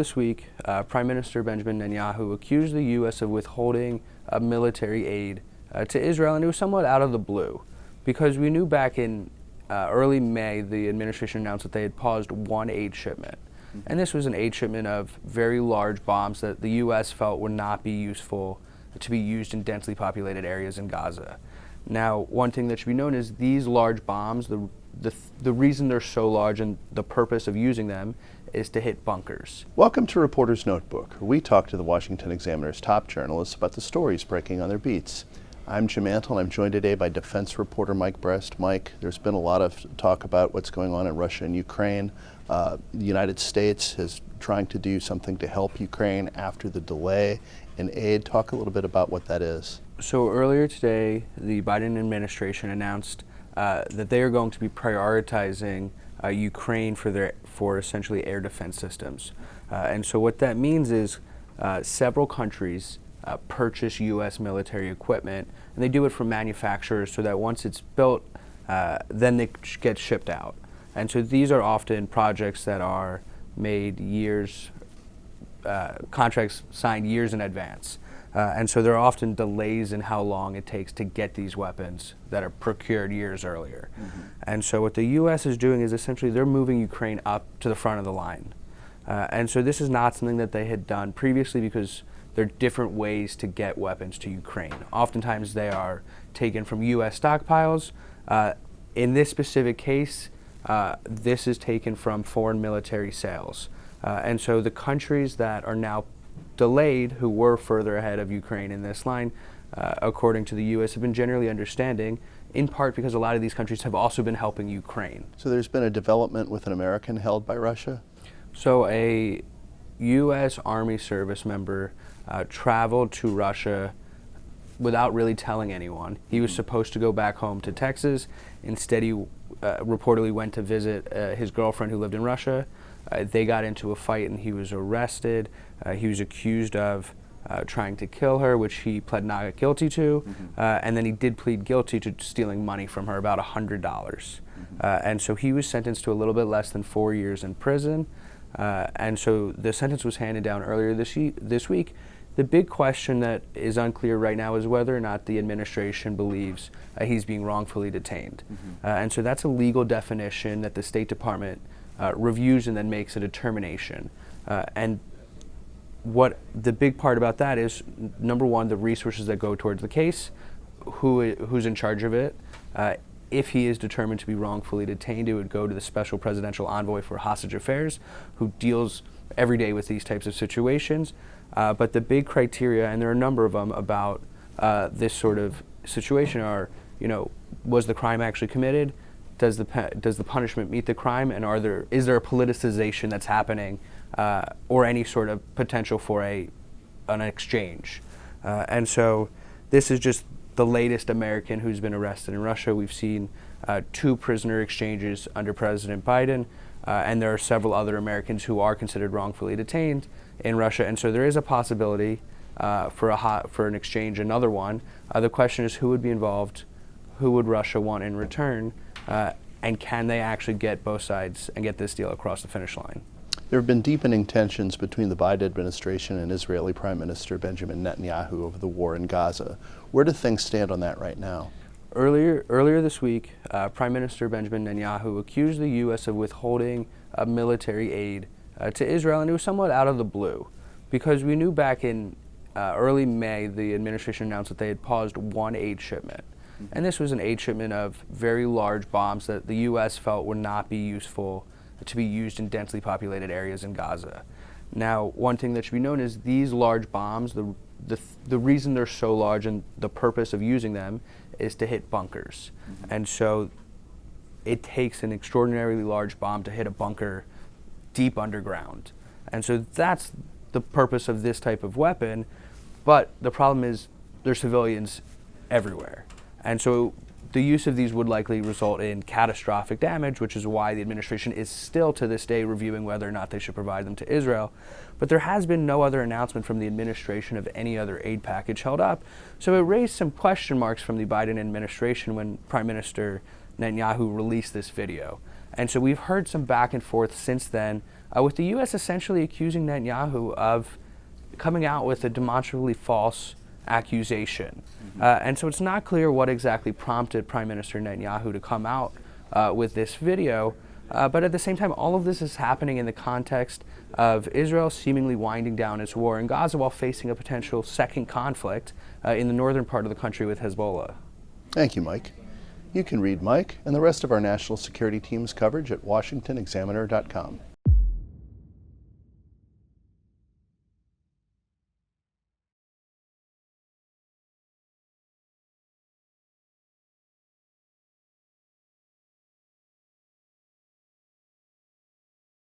this week, Prime Minister Benjamin Netanyahu accused the U.S. of withholding military aid to Israel, and it was somewhat out of the blue, because we knew back in early May the administration announced that they had paused one aid shipment. And this was an aid shipment of very large bombs that the U.S. felt would not be useful to be used in densely populated areas in Gaza. Now, one thing that should be known is these large bombs, the reason they're so large and the purpose of using them is to hit bunkers. Welcome to Reporter's Notebook, where we talk to the Washington Examiner's top journalists about the stories breaking on their beats. I'm Jim Antle, and I'm joined today by defense reporter Mike Brest. Mike, there's been a lot of talk about what's going on in Russia and Ukraine. The United States is trying to do something to help Ukraine after the delay in aid. Talk a little bit about what that is. So earlier today, the Biden administration announced that they are going to be prioritizing Ukraine for essentially air defense systems. And so what that means is several countries purchase U.S. military equipment, and they do it from manufacturers so that once it's built, then they get shipped out. And so these are often projects that are made contracts signed years in advance. And so there are often delays in how long it takes to get these weapons that are procured years earlier. And so what the U.S. is doing is essentially they're moving Ukraine up to the front of the line. And so this is not something that they had done previously, because there are different ways to get weapons to Ukraine. Oftentimes they are taken from U.S. stockpiles. In this specific case, this is taken from foreign military sales. And so the countries that are now delayed, who were further ahead of Ukraine in this line, according to the U.S., have been generally understanding, in part because a lot of these countries have also been helping Ukraine. So there's been a development with an American held by Russia? So a U.S. Army service member traveled to Russia without really telling anyone. He was supposed to go back home to Texas. Instead, he reportedly went to visit his girlfriend who lived in Russia. They got into a fight and he was arrested. He was accused of trying to kill her, which he pled not guilty to. And then he did plead guilty to stealing money from her, about $100. And so he was sentenced to a little bit less than 4 years in prison. And so the sentence was handed down earlier this week. The big question that is unclear right now is whether or not the administration believes he's being wrongfully detained. And so that's a legal definition that the State Department reviews and then makes a determination. And what the big part about that is, number one, the resources that go towards the case, who's in charge of it. If he is determined to be wrongfully detained, it would go to the Special Presidential Envoy for Hostage Affairs, who deals every day with these types of situations. But the big criteria, and there are a number of them about this sort of situation, are, was the crime actually committed? Does the punishment meet the crime? And is there a politicization that's happening, or any sort of potential for an exchange? And so this is just the latest American who's been arrested in Russia. We've seen 2 prisoner exchanges under President Biden, and there are several other Americans who are considered wrongfully detained in Russia. And so there is a possibility for an exchange, another one. The question is, who would be involved? Who would Russia want in return? And can they actually get both sides and get this deal across the finish line? There have been deepening tensions between the Biden administration and Israeli Prime Minister Benjamin Netanyahu over the war in Gaza. Where do things stand on that right now? Earlier this week, Prime Minister Benjamin Netanyahu accused the U.S. of withholding military aid to Israel, and it was somewhat out of the blue, because we knew back in early May the administration announced that they had paused one aid shipment. And this was an aid shipment of very large bombs that the U.S. felt would not be useful to be used in densely populated areas in Gaza. Now, one thing that should be known is these large bombs, the reason they're so large and the purpose of using them is to hit bunkers. And so it takes an extraordinarily large bomb to hit a bunker deep underground. And so that's the purpose of this type of weapon. But the problem is there's civilians everywhere. And so the use of these would likely result in catastrophic damage, which is why the administration is still to this day reviewing whether or not they should provide them to Israel. But there has been no other announcement from the administration of any other aid package held up. So it raised some question marks from the Biden administration when Prime Minister Netanyahu released this video. And so we've heard some back and forth since then with the U.S. essentially accusing Netanyahu of coming out with a demonstrably false accusation. And so it's not clear what exactly prompted Prime Minister Netanyahu to come out with this video. But at the same time, all of this is happening in the context of Israel seemingly winding down its war in Gaza while facing a potential second conflict in the northern part of the country with Hezbollah. Thank you, Mike. You can read Mike and the rest of our national security team's coverage at washingtonexaminer.com.